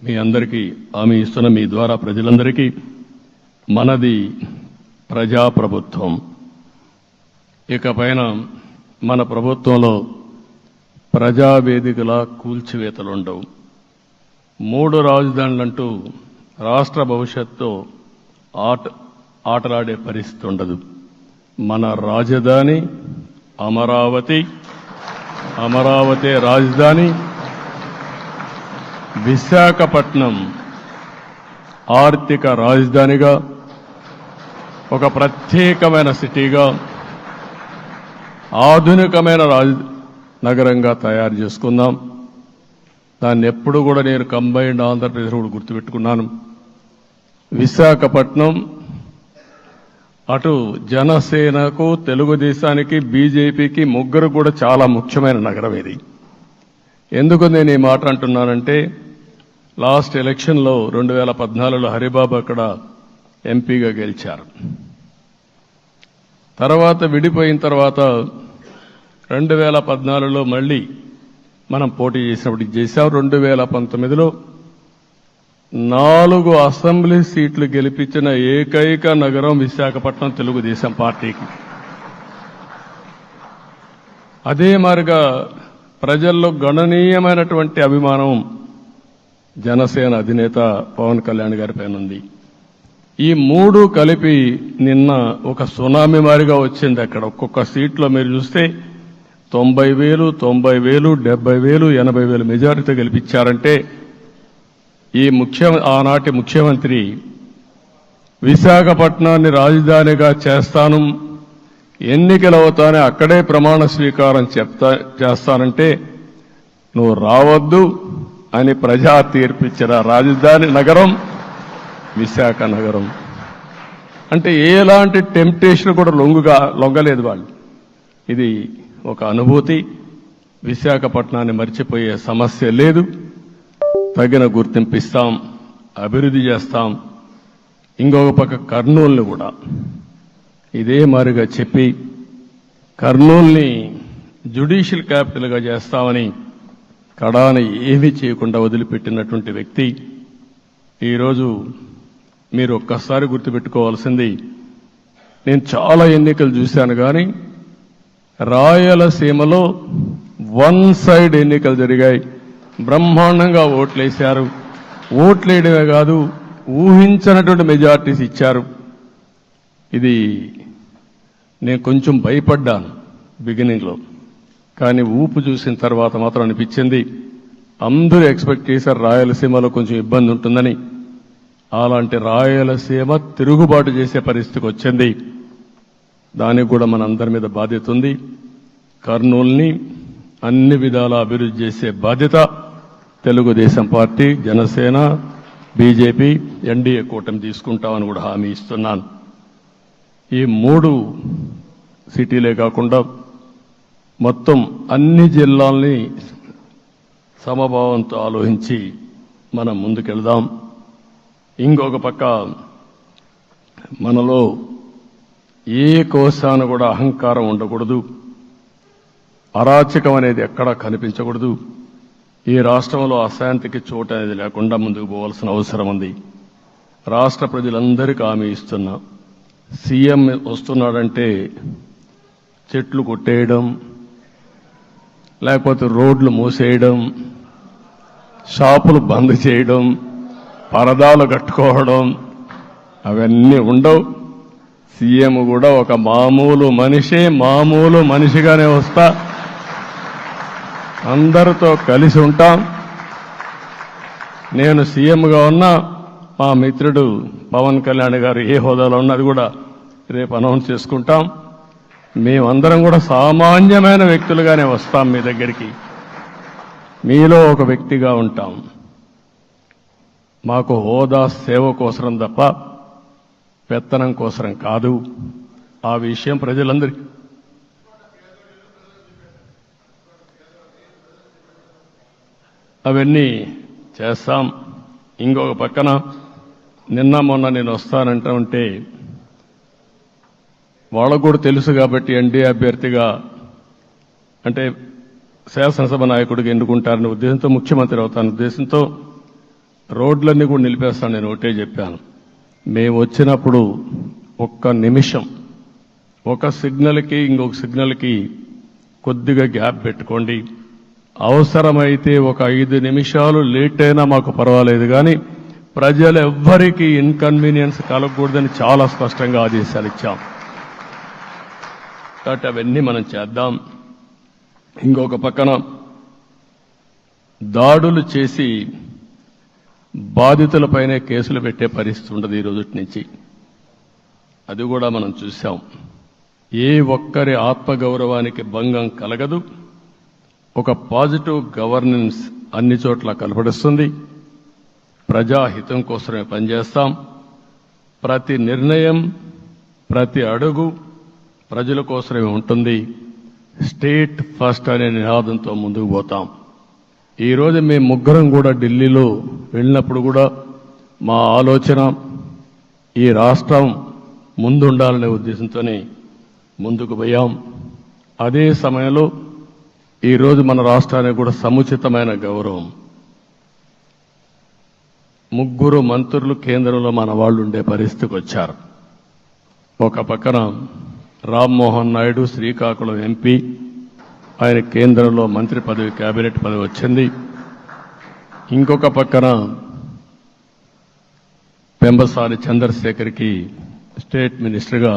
మీ అందరికీ హామీ ఇస్తున్న, మీ ద్వారా ప్రజలందరికీ, మనది ప్రజాప్రభుత్వం. ఇకపైన మన ప్రభుత్వంలో ప్రజావేదికల కూల్చివేతలుండవు. 3 రాజధానులంటూ రాష్ట్ర భవిష్యత్తు ఆటలాడే పరిస్థితి ఉండదు. మన రాజధాని అమరావతి, అమరావతి రాజధాని. విశాఖపట్నం ఆర్థిక రాజధానిగా, ఒక ప్రత్యేకమైన సిటీగా, ఆధునికమైన నగరంగా తయారు చేసుకుందాం. దాన్ని ఎప్పుడు కూడా నేను కంబైన్డ్ ఆంధ్రప్రదేశ్ కూడా గుర్తుపెట్టుకున్నాను. విశాఖపట్నం అటు జనసేనకు, తెలుగుదేశానికి, బీజేపీకి ముగ్గురు కూడా చాలా ముఖ్యమైన నగరం ఇది. ఎందుకు నేను ఈ మాట అంటున్నానంటే, లాస్ట్ ఎలక్షన్లో 2014లో హరిబాబు అక్కడ ఎంపీగా గెలిచారు. తర్వాత విడిపోయిన తర్వాత 2014లో మళ్ళీ మనం పోటీ చేసినప్పుడు చేశాం. 2019లో 4 అసెంబ్లీ సీట్లు గెలిపించిన ఏకైక నగరం విశాఖపట్నం తెలుగుదేశం పార్టీకి. అదే మాదిరిగా ప్రజల్లో గణనీయమైనటువంటి అభిమానం జనసేన అధినేత పవన్ కళ్యాణ్ గారి పైన ఉంది. ఈ 3 కలిపి నిన్న ఒక సునామీ మారిగా వచ్చింది. అక్కడ ఒక్కొక్క సీట్లో మీరు చూస్తే 90,000, 90,000, 70,000, 80,000 మెజారిటీతో గెలిపించారంటే ఆనాటి ముఖ్యమంత్రి విశాఖపట్నాన్ని రాజధానిగా చేస్తాను, ఎన్నికలవుతానే అక్కడే ప్రమాణ స్వీకారం చేస్తానంటే నువ్వు రావద్దు అని ప్రజా తీర్పిచ్చిన రాజధాని నగరం విశాఖ నగరం. అంటే ఎలాంటి టెంప్టేషన్ కూడా లొంగలేదు వాళ్ళు. ఇది ఒక అనుభూతి. విశాఖపట్నాన్ని మర్చిపోయే సమస్య లేదు. తగిన గుర్తింపు ఇస్తాం, అభివృద్ధి చేస్తాం. ఇంకొక పక్క కర్నూలుని కూడా ఇదే మారిగా చెప్పి కర్నూలుని జ్యుడిషియల్ క్యాపిటల్గా చేస్తామని కడాన ఏమీ చేయకుండా వదిలిపెట్టినటువంటి వ్యక్తి. ఈరోజు మీరు ఒక్కసారి గుర్తుపెట్టుకోవాల్సింది, నేను చాలా ఎన్నికలు చూశాను కానీ రాయలసీమలో వన్ సైడ్ ఎన్నికలు జరిగాయి. బ్రహ్మాండంగా ఓట్లేశారు. ఓట్లేయడమే కాదు, ఊహించినటువంటి మెజార్టీస్ ఇచ్చారు. ఇది నేను కొంచెం భయపడ్డాను బిగినింగ్లో, కానీ ఊపు చూసిన తర్వాత మాత్రం అనిపించింది అందరూ ఎక్స్పెక్ట్ చేశారు రాయలసీమలో కొంచెం ఇబ్బంది ఉంటుందని. అలాంటి రాయలసీమ తిరుగుబాటు చేసే పరిస్థితికి వచ్చింది. దానికి కూడా మనందరి మీద బాధ్యత ఉంది. కర్నూలుని అన్ని విధాలా అభివృద్ధి చేసే బాధ్యత Telugu Desam party, Janasena, BJP, NDA కూటమి తీసుకుంటామని కూడా హామీ ఇస్తున్నాను. ఈ 3 సిటీలే కాకుండా మొత్తం అన్ని జిల్లాల్ని సమభావంతో ఆలోచించి మనం ముందుకెళ్దాం. ఇంకొక పక్క మనలో ఏ కోశాన కూడా అహంకారం ఉండకూడదు, అరాచకం అనేది ఎక్కడా కనిపించకూడదు. ఈ రాష్ట్రంలో అశాంతికి చోటు అనేది లేకుండా ముందుకు పోవాల్సిన అవసరం ఉంది. రాష్ట్ర ప్రజలందరికీ హామీ ఇస్తున్నా, సీఎం వస్తున్నాడంటే చెట్లు కొట్టేయడం, లేకపోతే రోడ్లు మూసేయడం, షాపులు బంద్ చేయడం, పరదాలు కట్టుకోవడం అవన్నీ ఉండవు. సీఎం కూడా ఒక మామూలు మనిషిగానే వస్తా, అందరితో కలిసి ఉంటాం. నేను సీఎంగా ఉన్నా, మా మిత్రుడు పవన్ కళ్యాణ్ గారు ఏ హోదాలో ఉన్నది కూడా రేపు అనౌన్స్ చేసుకుంటాం. మేమందరం కూడా సామాన్యమైన వ్యక్తులుగానే వస్తాం మీ దగ్గరికి, మీలో ఒక వ్యక్తిగా ఉంటాం. మాకు హోదా సేవ కోసరం తప్ప పెత్తనం కోసరం కాదు. ఆ విషయం ప్రజలందరికీ అవన్నీ చేస్తాం. ఇంకొక పక్కన నిన్న మొన్న నేను వస్తానంటే వాళ్ళకు కూడా తెలుసు కాబట్టి ఎన్డీఏ అభ్యర్థిగా అంటే శాసనసభ నాయకుడిగా ఎన్నుకుంటారనే ఉద్దేశంతో, ముఖ్యమంత్రి అవుతాను ఉద్దేశంతో రోడ్లన్నీ కూడా నిలిపేస్తాను. నేను ఒకటే చెప్పాను, మేము వచ్చినప్పుడు ఒక్క నిమిషం ఒక సిగ్నల్కి ఇంకొక సిగ్నల్కి కొద్దిగా గ్యాప్ పెట్టుకోండి. అవసరమైతే ఒక 5 నిమిషాలు లేట్ అయినా మాకు పర్వాలేదు, కానీ ప్రజలు ఎవ్వరికీ ఇన్కన్వీనియన్స్ కలగకూడదని చాలా స్పష్టంగా ఆదేశాలు ఇచ్చాం. కాబట్టి అవన్నీ మనం చేద్దాం. ఇంకొక పక్కన దాడులు చేసి బాధితులపైనే కేసులు పెట్టే పరిస్థితి ఉండదు ఈ రోజు నుంచి. అది కూడా మనం చూశాం. ఏ ఒక్కరి ఆత్మగౌరవానికి భంగం కలగదు. ఒక పాజిటివ్ గవర్నెన్స్ అన్ని చోట్ల కనబడుస్తుంది. ప్రజాహితం కోసమే పనిచేస్తాం. ప్రతి నిర్ణయం, ప్రతి అడుగు ప్రజల కోసమే ఉంటుంది. స్టేట్ ఫస్ట్ అనే నినాదంతో ముందుకు పోతాం. ఈరోజు మేము ముగ్గురం కూడా ఢిల్లీలో వెళ్ళినప్పుడు కూడా మా ఆలోచన ఈ రాష్ట్రం ముందుండాలనే ఉద్దేశంతోనే ముందుకు పోయాం. అదే సమయంలో ఈరోజు మన రాష్ట్రానికి కూడా సముచితమైన గౌరవం. 3 మంత్రులు కేంద్రంలో మన వాళ్ళు ఉండే పరిస్థితికి వచ్చారు. ఒక పక్కన రామ్మోహన్ నాయుడు శ్రీకాకుళం ఎంపీ, ఆయన కేంద్రంలో మంత్రి పదవి, కేబినెట్ పదవి వచ్చింది. ఇంకొక పక్కన పెంబసాని చంద్రశేఖర్కి స్టేట్ మినిస్టర్గా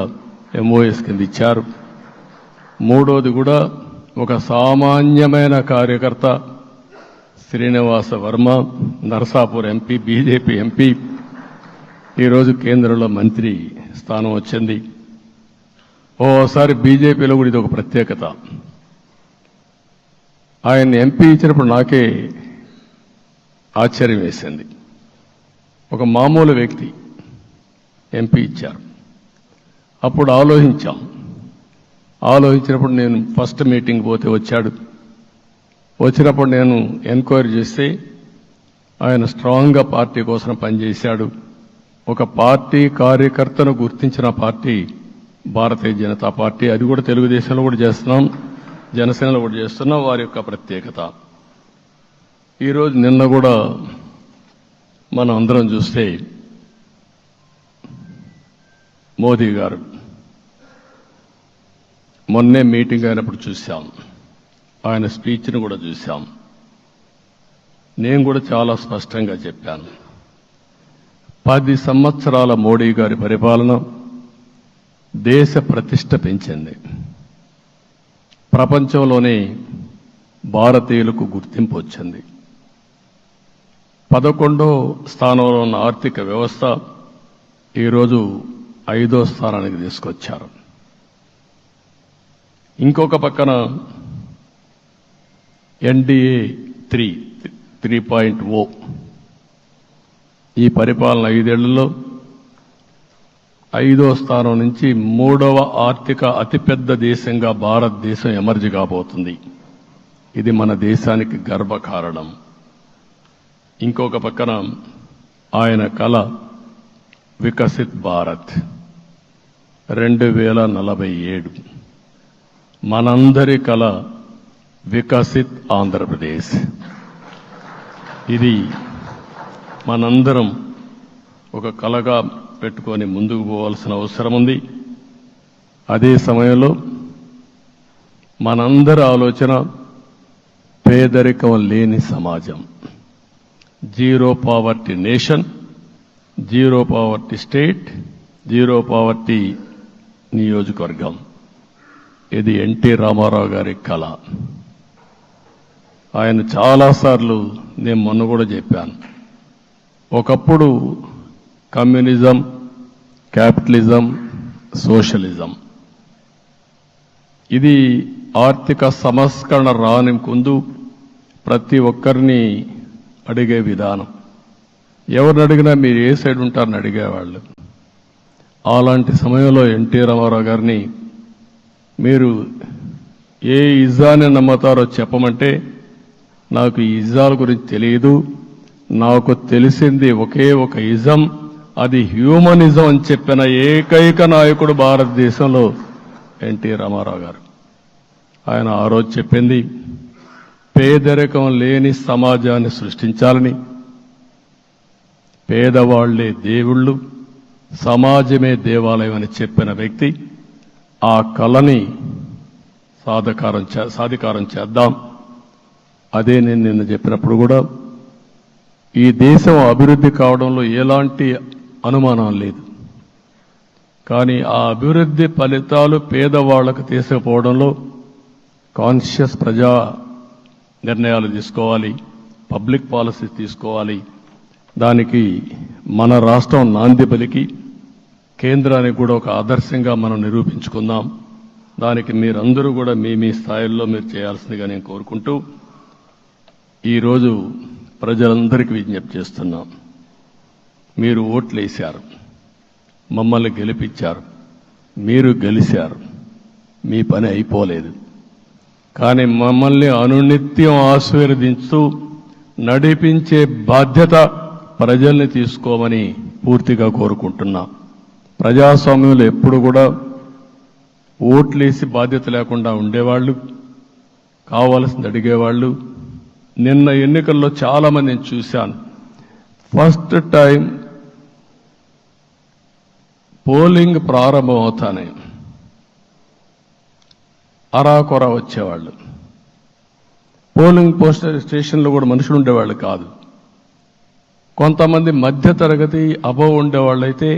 ఎంఓఎస్ కింద ఇచ్చారు. మూడోది కూడా ఒక సామాన్యమైన కార్యకర్త Srinivasa Varma, Narasapur MP, BJP MP, ఈరోజు కేంద్రంలో మంత్రి స్థానం వచ్చింది. ఓసారి బీజేపీలో కూడా ఇది ఒక ప్రత్యేకత. ఆయన ఎంపీ ఇచ్చినప్పుడు నాకే ఆశ్చర్యం వేసింది. ఒక మామూలు వ్యక్తి ఎంపీ ఇచ్చారు. అప్పుడు ఆలోచించినప్పుడు నేను ఫస్ట్ మీటింగ్ పోతే వచ్చాడు. వచ్చినప్పుడు నేను ఎంక్వైరీ చేస్తే ఆయన స్ట్రాంగ్గా పార్టీ కోసం పనిచేశాడు. ఒక పార్టీ కార్యకర్తను గుర్తించిన పార్టీ భారతీయ జనతా పార్టీ. అది కూడా తెలుగుదేశంలో కూడా చేస్తున్నాం, జనసేనలో కూడా చేస్తున్నాం. వారి యొక్క ప్రత్యేకత. ఈరోజు నిన్న కూడా మనం అందరం చూస్తే మోదీ గారు మొన్నే మీటింగ్ అయినప్పుడు చూశాం, ఆయన స్పీచ్ను కూడా చూశాం. నేను కూడా చాలా స్పష్టంగా చెప్పాను, 10 సంవత్సరాల మోడీ గారి పరిపాలన దేశ ప్రతిష్ట పెంచింది. ప్రపంచంలోనే భారతీయులకు గుర్తింపు వచ్చింది. 11వ స్థానంలో ఉన్న ఆర్థిక వ్యవస్థ ఈరోజు 5వ స్థానానికి తీసుకొచ్చారు. ఇంకొక పక్కన ఎన్డీఏ 3.0 ఈ పరిపాలన 5 ఏళ్లలో 5వ స్థానం నుంచి 3వ ఆర్థిక అతిపెద్ద దేశంగా భారతదేశం ఎమర్జీ కాబోతుంది. ఇది మన దేశానికి గర్వకారణం. ఇంకొక పక్కన ఆయన కల వికసిత్ భారత్ 2047, మనందరి కల వికసిత్ ఆంధ్రప్రదేశ్. ఇది మనందరం ఒక కలగా పెట్టుకొని ముందుకు పోవాల్సిన అవసరం ఉంది. అదే సమయంలో మనందరి ఆలోచన పేదరికం లేని సమాజం, zero poverty nation, zero poverty state, zero poverty నియోజకవర్గం. ఇది ఎన్టీ రామారావు గారి కళ. ఆయన చాలాసార్లు నేను మొన్న కూడా చెప్పాను, ఒకప్పుడు కమ్యూనిజం, క్యాపిటలిజం, సోషలిజం ఇది ఆర్థిక సంస్కరణ రాని ముందు ప్రతి ఒక్కరిని అడిగే విధానం. ఎవరిని అడిగినా మీరు ఏ సైడ్ ఉంటారని అడిగేవాళ్ళు. అలాంటి సమయంలో ఎన్టీ రామారావు గారిని మీరు ఏ ఇజాన్ని నమ్ముతారో చెప్పమంటే, నాకు ఈ ఇజాల గురించి తెలియదు, నాకు తెలిసింది ఒకే ఒక ఇజం, అది హ్యూమనిజం అని చెప్పిన ఏకైక నాయకుడు భారతదేశంలో ఎన్టీ రామారావు గారు. ఆయన ఆ రోజు చెప్పింది పేదరికం లేని సమాజాన్ని సృష్టించాలని, పేదవాళ్లే దేవుళ్ళు, సమాజమే దేవాలయం అని చెప్పిన వ్యక్తి. ఆ కళని సాధికారం చేద్దాం. అదే నేను నిన్న చెప్పినప్పుడు కూడా ఈ దేశం అభివృద్ధి కావడంలో ఎలాంటి అనుమానం లేదు. కానీ ఆ అభివృద్ధి ఫలితాలు పేదవాళ్లకు తీసుకుపోవడంలో కాన్షియస్ ప్రజా నిర్ణయాలు తీసుకోవాలి, పబ్లిక్ పాలసీ తీసుకోవాలి. దానికి మన రాష్ట్రం నాంది పలికి కేంద్రానికి కూడా ఒక ఆదర్శంగా మనం నిరూపించుకుందాం. దానికి మీరందరూ కూడా మీ స్థాయిల్లో మీరు చేయాల్సిందిగా నేను కోరుకుంటూ ఈరోజు ప్రజలందరికీ విజ్ఞప్తి చేస్తున్నాం. మీరు ఓట్లేశారు, మమ్మల్ని గెలిపించారు, మీరు గెలిచారు, మీ పని అయిపోలేదు. కానీ మమ్మల్ని అనునిత్యం ఆశీర్వదించుతూ నడిపించే బాధ్యత ప్రజల్ని తీసుకోమని పూర్తిగా కోరుకుంటున్నా. ప్రజాస్వామ్యంలో ఎప్పుడు కూడా ఓట్లేసి బాధ్యత లేకుండా ఉండేవాళ్ళు, కావాల్సింది అడిగేవాళ్ళు. నిన్న ఎన్నికల్లో చాలా మందిని చూశాను. ఫస్ట్ టైం పోలింగ్ ప్రారంభం అవుతానే అరాకొర వచ్చేవాళ్ళు. పోలింగ్ స్టేషన్లో కూడా మనుషులు ఉండేవాళ్ళు కాదు. కొంతమంది మధ్య తరగతి అబవ్ ఉండేవాళ్ళైతే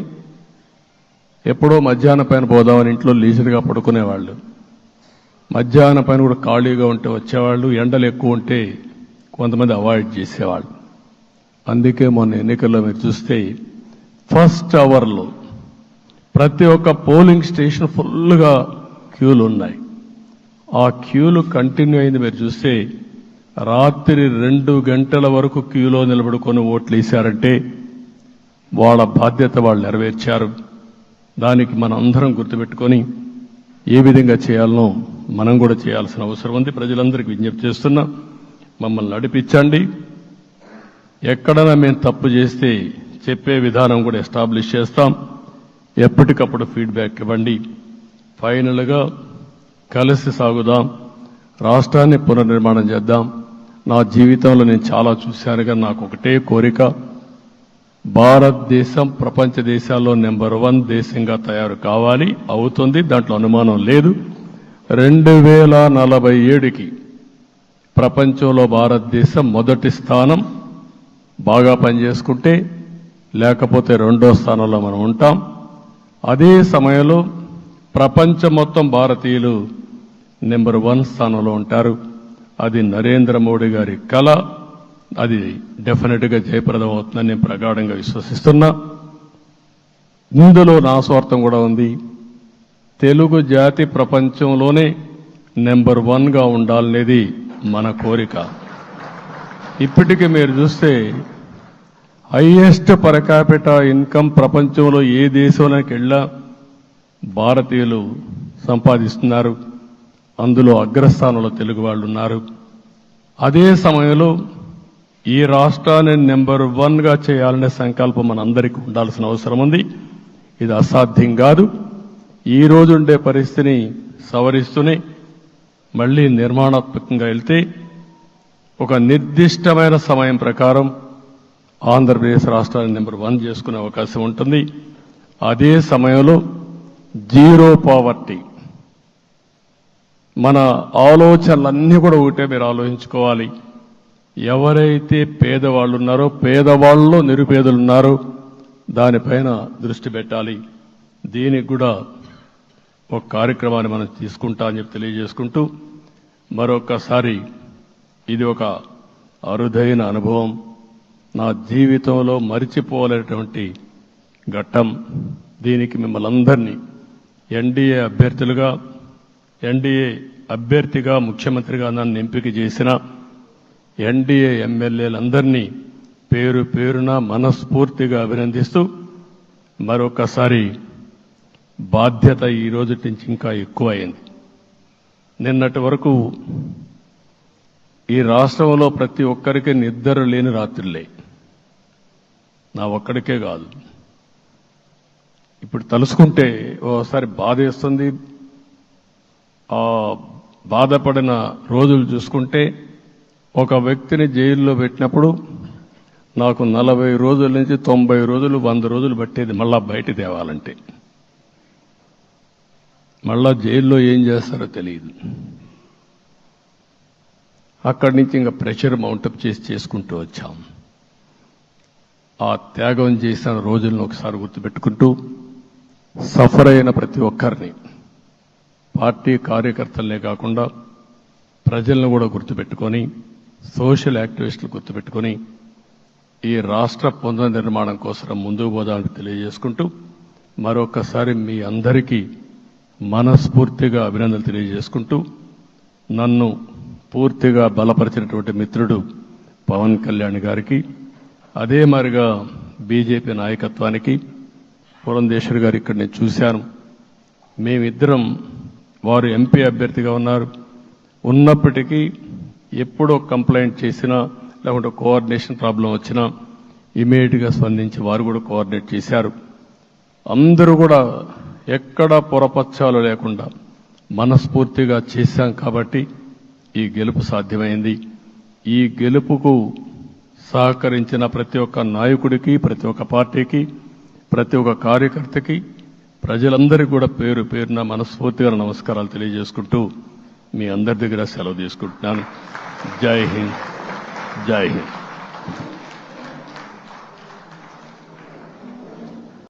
ఎప్పుడో మధ్యాహ్నం పైన పోదామని ఇంట్లో లీజర్గా పడుకునేవాళ్ళు. మధ్యాహ్నం పైన కూడా ఖాళీగా ఉంటే వచ్చేవాళ్ళు, ఎండలు ఎక్కువ ఉంటే కొంతమంది అవాయిడ్ చేసేవాళ్ళు. అందుకే మొన్న ఎన్నికల్లో మీరు చూస్తే ఫస్ట్ అవర్లో ప్రతి ఒక్క పోలింగ్ స్టేషన్ ఫుల్గా క్యూలు ఉన్నాయి. ఆ క్యూలు కంటిన్యూ అయింది. మీరు చూస్తే రాత్రి 2 గంటల వరకు క్యూలో నిలబడుకొని ఓట్లు వేశారంటే వాళ్ళ బాధ్యత వాళ్ళు నెరవేర్చారు. దానికి మనం అందరం గుర్తుపెట్టుకొని ఏ విధంగా చేయాలనో మనం కూడా చేయాల్సిన అవసరం ఉంది. ప్రజలందరికీ విజ్ఞప్తి చేస్తున్నా, మమ్మల్ని నడిపించండి. ఎక్కడైనా మేము తప్పు చేస్తే చెప్పే విధానం కూడా ఎస్టాబ్లిష్ చేస్తాం. ఎప్పటికప్పుడు ఫీడ్బ్యాక్ ఇవ్వండి. ఫైనల్గా కలిసి సాగుదాం, రాష్ట్రాన్ని పునర్నిర్మాణం చేద్దాం. నా జీవితంలో నేను చాలా చూశానుగా, నాకు ఒకటే కోరిక, భారతదేశం ప్రపంచ దేశాల్లో నెంబర్ 1 దేశంగా తయారు కావాలి. అవుతుంది, దాంట్లో అనుమానం లేదు. 2047కి ప్రపంచంలో భారతదేశం మొదటి స్థానం బాగా పనిచేసుకుంటే, లేకపోతే 2వ స్థానంలో మనం ఉంటాం. అదే సమయంలో ప్రపంచం మొత్తం భారతీయులు నెంబర్ 1 స్థానంలో ఉంటారు. అది నరేంద్ర మోడీ గారి కళ. అది డెఫినెట్గా జయప్రదం అవుతుందని నేను ప్రగాఢంగా విశ్వసిస్తున్నా. ఇందులో నా స్వార్థం కూడా ఉంది. తెలుగు జాతి ప్రపంచంలోనే నెంబర్ 1గా ఉండాలనేది మన కోరిక. ఇప్పటికీ మీరు చూస్తే హైయెస్ట్ పర్ క్యాపిటా ఇన్కమ్ ప్రపంచంలో ఏ దేశంలోకి వెళ్ళా భారతీయులు సంపాదిస్తున్నారు. అందులో అగ్రస్థానంలో తెలుగు వాళ్ళు ఉన్నారు. అదే సమయంలో ఈ రాష్ట్రాన్ని నెంబర్ 1గా చేయాలనే సంకల్పం మనందరికీ ఉండాల్సిన అవసరం ఉంది. ఇది అసాధ్యం కాదు. ఈ రోజు ఉండే పరిస్థితిని సవరిస్తూనే మళ్లీ నిర్మాణాత్మకంగా వెళ్తే ఒక నిర్దిష్టమైన సమయం ప్రకారం ఆంధ్రప్రదేశ్ రాష్ట్రాన్ని నెంబర్ 1 చేసుకునే అవకాశం ఉంటుంది. అదే సమయంలో జీరో పావర్టీ. మన ఆలోచనలన్నీ కూడా ఒకటే మీరు ఆలోచించుకోవాలి. ఎవరైతే పేదవాళ్ళు ఉన్నారో, పేదవాళ్ళలో నిరుపేదలు ఉన్నారో దానిపైన దృష్టి పెట్టాలి. దీనికి కూడా ఒక కార్యక్రమాన్ని మనం తీసుకుంటా అని చెప్పి తెలియజేసుకుంటూ, మరొకసారి ఇది ఒక అరుదైన అనుభవం, నా జీవితంలో మరిచిపోలేనటువంటి ఘట్టం. దీనికి మిమ్మల్ని అందరినీ ఎన్డీఏ అభ్యర్థిగా ముఖ్యమంత్రిగా నన్ను ఎంపిక చేసిన ఎన్డీఏ ఎమ్మెల్యేలందరినీ పేరు పేరున మనస్ఫూర్తిగా అభినందిస్తూ, మరొకసారి బాధ్యత ఈ రోజు నుంచి ఇంకా ఎక్కువైంది. నిన్నటి వరకు ఈ రాష్ట్రంలో ప్రతి ఒక్కరికి నిద్ర లేని రాత్రులే, నా ఒక్కడికే కాదు. ఇప్పుడు తలుసుకుంటే ఓసారి బాధేస్తుంది. ఆ బాధపడిన రోజులు చూసుకుంటే, ఒక వ్యక్తిని జైల్లో పెట్టినప్పుడు నాకు 40 రోజుల నుంచి 90 రోజులు 100 రోజులు పట్టేది మళ్ళా బయట తేవాలంటే. మళ్ళా జైల్లో ఏం చేస్తారో తెలియదు. అక్కడి నుంచి ఇంకా ప్రెషర్ మౌంటప్ చేసుకుంటూ వచ్చాం. ఆ త్యాగం చేసిన రోజులను ఒకసారి గుర్తుపెట్టుకుంటూ, సఫర్ అయిన ప్రతి ఒక్కరిని, పార్టీ కార్యకర్తలనే కాకుండా ప్రజలను కూడా గుర్తుపెట్టుకొని, సోషల్ యాక్టివిస్టులు గుర్తుపెట్టుకొని ఈ రాష్ట్ర పునర్నిర్మాణం కోసం ముందుకు పోదామని తెలియజేసుకుంటూ, మరొకసారి మీ అందరికీ మనస్ఫూర్తిగా అభినందనలు తెలియజేసుకుంటూ, నన్ను పూర్తిగా బలపరిచినటువంటి మిత్రుడు పవన్ కళ్యాణ్ గారికి, అదే మరిగా బీజేపీ నాయకత్వానికి, పురంధేశ్వర్ గారు ఇక్కడ నేను చూశాను. మేమిద్దరం, వారు ఎంపీ అభ్యర్థిగా ఉన్నప్పటికీ ఎప్పుడో కంప్లైంట్ చేసినా లేకుంటే కోఆర్డినేషన్ ప్రాబ్లం వచ్చినా ఇమీడియట్గా స్పందించి వారు కూడా కోఆర్డినేట్ చేశారు. అందరూ కూడా ఎక్కడ పొరపచ్చాలు లేకుండా మనస్ఫూర్తిగా చేశాం కాబట్టి ఈ గెలుపు సాధ్యమైంది. ఈ గెలుపుకు సహకరించిన ప్రతి ఒక్క నాయకుడికి, ప్రతి ఒక్క పార్టీకి, ప్రతి ఒక్క కార్యకర్తకి, ప్రజలందరికీ కూడా పేరు పేరున మనస్ఫూర్తిగా నమస్కారాలు తెలియజేసుకుంటూ మీ అందరి దగ్గర సెలవు తీసుకుంటున్నాను. జై హింద్, జై హింద్.